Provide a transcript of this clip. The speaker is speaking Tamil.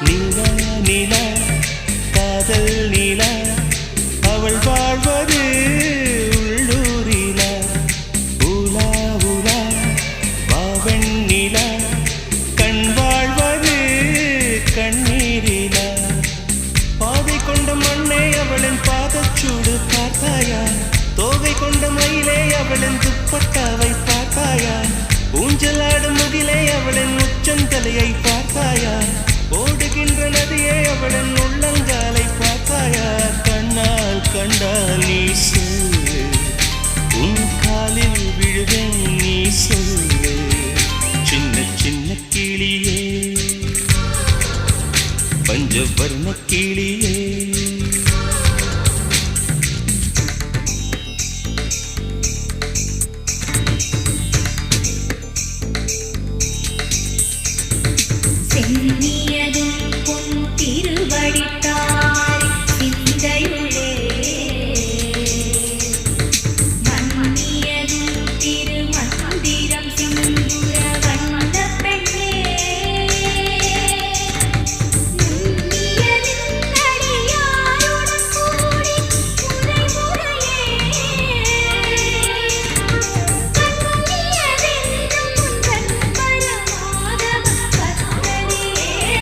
நீலா நீலா காதல் நீலா அவள் வாழ்வது உள்ளூரிலா ஊலா ஊலா வாவன் நீலா கண் வாழ்வது கண்ணீரிலா பாதை கொண்ட மண்ணே அவளின் பாதச்சூடு பார்த்தாயா தோகை கொண்ட மயிலே அவளின் துப்பட்டாவை பார்த்தாயா ஊஞ்சலாடும் முகிலே அவளின் உச்சந்தலையை பார்த்தாயா ஓடுகின்ற நதியே அவளின் உள்ளங்காலை பார்த்தாயா கண்ணால் கண்டால் நீ சொல்லு உன் காலில் விழுவேன் நீ சொல்லு சின்ன சின்ன கிளியே பஞ்சவர்ண கிளியே சென்னியதும் பொன் திருவடித்தான்